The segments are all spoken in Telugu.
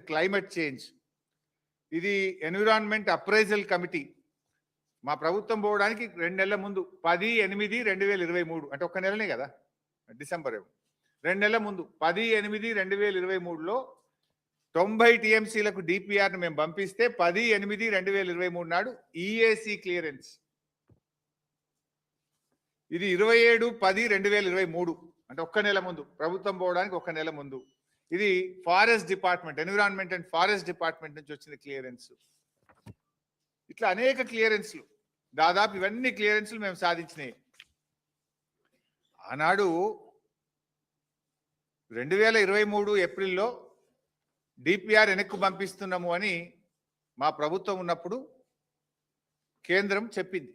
క్లైమేట్ చేంజ్, ఇది ఎన్విరాన్మెంట్ అప్రైజల్ కమిటీ మా ప్రభుత్వం పోవడానికి 2 నెలల ముందు 10/8/2023 అంటే ఒక్క నెలనే కదా, డిసెంబర్ 2 నెలల ముందు 10/8/2023లో 90 టీఎంసీలకు డిపిఆర్ను మేము పంపిస్తే 10/8/2023 నాడు ఈఏసీ క్లియరెన్స్. ఇది 27/10/2023 అంటే ఒక్క నెల ముందు, ప్రభుత్వం పోవడానికి ఒక్క నెల ముందు. ఇది forest department, environment and forest department నుంచి వచ్చిన క్లియరెన్స్. ఇట్లా అనేక క్లియరెన్స్లు, దాదాపు ఇవన్నీ క్లియరెన్స్లు మేము సాధించినాయి. ఆనాడు 2023 ఏప్రిల్లో డిపిఆర్ వెనక్కు పంపిస్తున్నాము అని మా ప్రభుత్వం ఉన్నప్పుడు కేంద్రం చెప్పింది.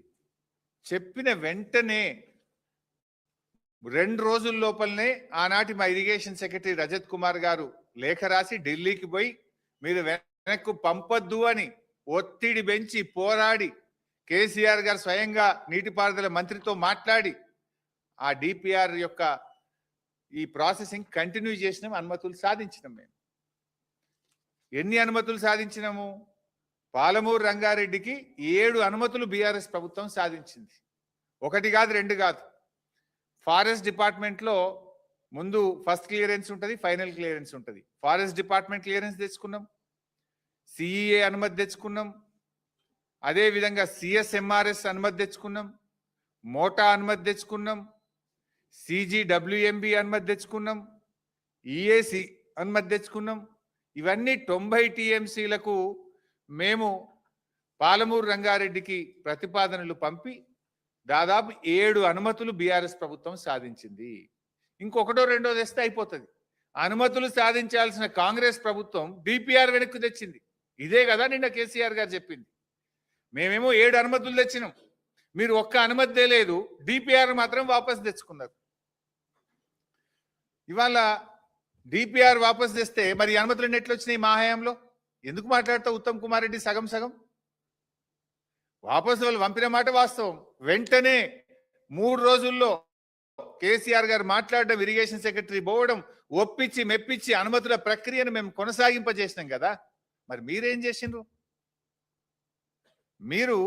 చెప్పిన వెంటనే 2 రోజుల లోపలనే ఆనాటి మా ఇరిగేషన్ సెక్రటరీ రజత్ కుమార్ గారు లేఖ రాసి ఢిల్లీకి పోయి మీరు వెనక్కు పంపొద్దు అని ఒత్తిడి పెంచి పోరాడి కేసీఆర్ గారు స్వయంగా నీటిపారుదల మంత్రితో మాట్లాడి ఆ డిపిఆర్ యొక్క ఈ ప్రాసెసింగ్ కంటిన్యూ చేసినాం, అనుమతులు సాధించినాం. మేము ఎన్ని అనుమతులు సాధించినాము? పాలమూరు రంగారెడ్డికి 7 అనుమతులు బీఆర్ఎస్ ప్రభుత్వం సాధించింది. 1 కాదు 2 కాదు. ఫారెస్ట్ డిపార్ట్మెంట్లో ముందు ఫస్ట్ క్లియరెన్స్ ఉంటుంది, ఫైనల్ క్లియరెన్స్ ఉంటుంది. ఫారెస్ట్ డిపార్ట్మెంట్ క్లియరెన్స్ తెచ్చుకున్నాం, సిఈఏ అనుమతి తెచ్చుకున్నాం, అదేవిధంగా సిఎస్ఎంఆర్ఎస్ అనుమతి తెచ్చుకున్నాం, మోటా అనుమతి తెచ్చుకున్నాం, సిజిడబ్ల్యూఎంబి అనుమతి తెచ్చుకున్నాం, ఈఏసి అనుమతి తెచ్చుకున్నాం. ఇవన్నీ 90 టీఎంసీలకు మేము పాలమూరు రంగారెడ్డికి ప్రతిపాదనలు పంపి దాదాపు 7 అనుమతులు బీఆర్ఎస్ ప్రభుత్వం సాధించింది. ఇంకొకటో రెండో తెస్తే అయిపోతుంది. అనుమతులు సాధించాల్సిన కాంగ్రెస్ ప్రభుత్వం డిపిఆర్ వెనక్కు తెచ్చింది. ఇదే కదా నిన్న కేసీఆర్ గారు చెప్పింది. మేమేమో 7 అనుమతులు తెచ్చినాం, మీరు ఒక్క అనుమతి తేలేదు, డిపిఆర్ మాత్రం వాపసు తెచ్చుకున్నారు. ఇవాళ డిపిఆర్ వాపసు తెస్తే మరి అనుమతులు ఎట్లా వచ్చినాయి మా హయాంలో? ఎందుకు మాట్లాడతావు ఉత్తమ్ కుమార్ రెడ్డి సగం సగం? వాపసు వాళ్ళు పంపిన మాట వాస్తవం. వెంటనే 3 రోజుల్లో కేసీఆర్ గారు మాట్లాడడం, ఇరిగేషన్ సెక్రటరీ పోవడం, ఒప్పించి మెప్పించి అనుమతుల ప్రక్రియను మేము కొనసాగింపజేసినాం కదా. మరి మీరేం చేసిండ్రు? మీరు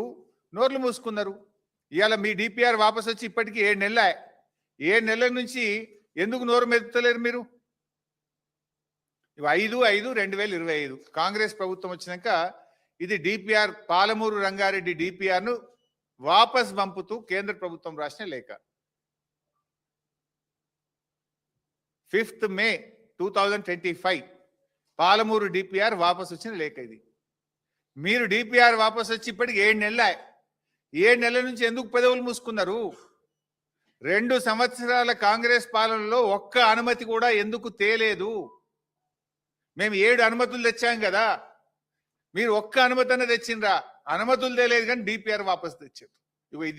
నోర్లు మూసుకున్నారు. ఇవాళ మీ డిపిఆర్ వాపసు వచ్చి ఇప్పటికీ 7 నెలల 7 నెలల నుంచి ఎందుకు నోరు మెదుపుతలేరు మీరు? 5/5/2025 కాంగ్రెస్ ప్రభుత్వం వచ్చినాక ఇది డిపిఆర్, పాలమూరు రంగారెడ్డి డిపిఆర్ను వాపస్ పంపుతూ కేంద్ర ప్రభుత్వం రాసిన లేఖ. 5th May 2025 పాలమూరు డిపిఆర్ వాపసు వచ్చిన లేఖ ఇది. మీరు డిపిఆర్ వాపసు వచ్చి ఇప్పటికి 7 నెలల 7 నెలల నుంచి ఎందుకు పెదవులు మూసుకున్నారు? 2 సంవత్సరాల కాంగ్రెస్ పాలనలో ఒక్క అనుమతి కూడా ఎందుకు తేలేదు? మేము 7 అనుమతులు తెచ్చాం కదా, మీరు ఒక్క అనుమతి అన్న తెచ్చిండ్రా? అనుమతులు తేలేదు కానీ డిపిఆర్ వాపసు తెచ్చారు.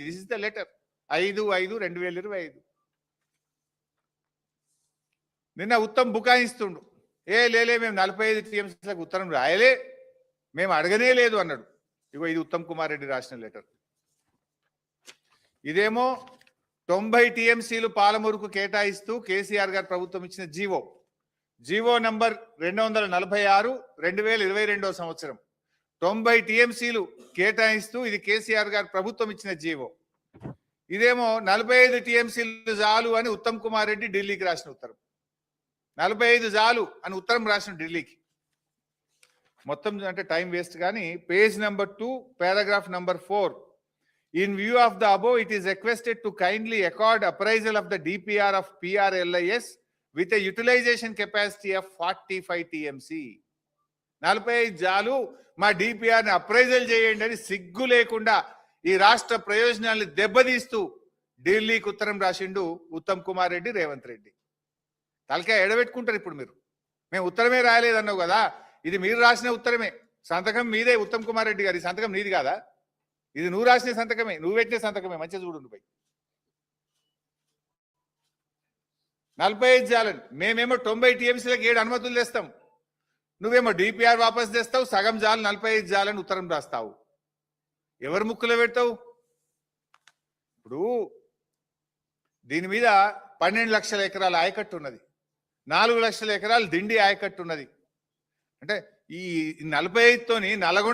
This is the letter 5/5/2025. నిన్న ఉత్తమ్ బుకాయిస్తుండు, లేలే మేము 45 టీఎంసీలకు ఉత్తరం రాయలే, మేము అడగనే లేదు అన్నాడు. ఇది ఉత్తమ్ కుమార్ రెడ్డి రాసిన లెటర్. ఇదేమో 90 టీఎంసీలు పాలమూరుకు కేటాయిస్తూ కేసీఆర్ గారు ప్రభుత్వం ఇచ్చిన జీవో నంబర్ 246 2022వ సంవత్సరం 90 టీఎంసీలు కేటాయిస్తూ ఇది కేసీఆర్ గారు ప్రభుత్వం ఇచ్చిన జీవో. ఇదేమో 45 టీఎంసీలు చాలు అని ఉత్తమ్ కుమార్ రెడ్డి ఢిల్లీకి రాసిన ఉత్తరం. 45 చాలు అని ఉత్తరం రాసిన ఢిల్లీకి. మొత్తం అంటే టైం వేస్ట్ కానీ page number 2 paragraph number 4. In view of the above, it is requested to kindly accord appraisal of the DPR of PRLIS with a utilization capacity of 45 TMC. 45 జాలు మా డిపిఆర్ని అప్రైజల్ చేయండి అని సిగ్గు లేకుండా ఈ రాష్ట్ర ప్రయోజనాలను దెబ్బతీస్తూ ఢిల్లీకి ఉత్తరం రాసిండు ఉత్తమ్ కుమార్ రెడ్డి, రేవంత్ రెడ్డి. తలకాయ ఎడబెట్టుకుంటారు ఇప్పుడు మీరు. మేము ఉత్తరమే రాయలేదన్నావు కదా, ఇది మీరు రాసిన ఉత్తరమే, సంతకం మీదే ఉత్తమ్ కుమార్ రెడ్డి గారి, సంతకం నీది కాదా? ఇది నువ్వు రాసిన సంతకమే, నువ్వు పెట్టిన సంతకమే. మంచిగా చూడు పోయి. 45 జాలని మేమేమో 90 టీఎంసీలకు 7 అనుమతులు తెస్తాం, నువ్వేమో డిపిఆర్ వాపస్ తెస్తావు, సగం జాలు 45 జాలని ఉత్తరం రాస్తావు. ఎవరు ముక్కులో పెడతావు? ఇప్పుడు దీని మీద 12 లక్షల ఎకరాల ఆయకట్టు ఉన్నది, 4 లక్షల ఎకరాలు దిండి ఆయకట్టు ఉన్నది. అంటే ఈ 45 తోని నల్గొండ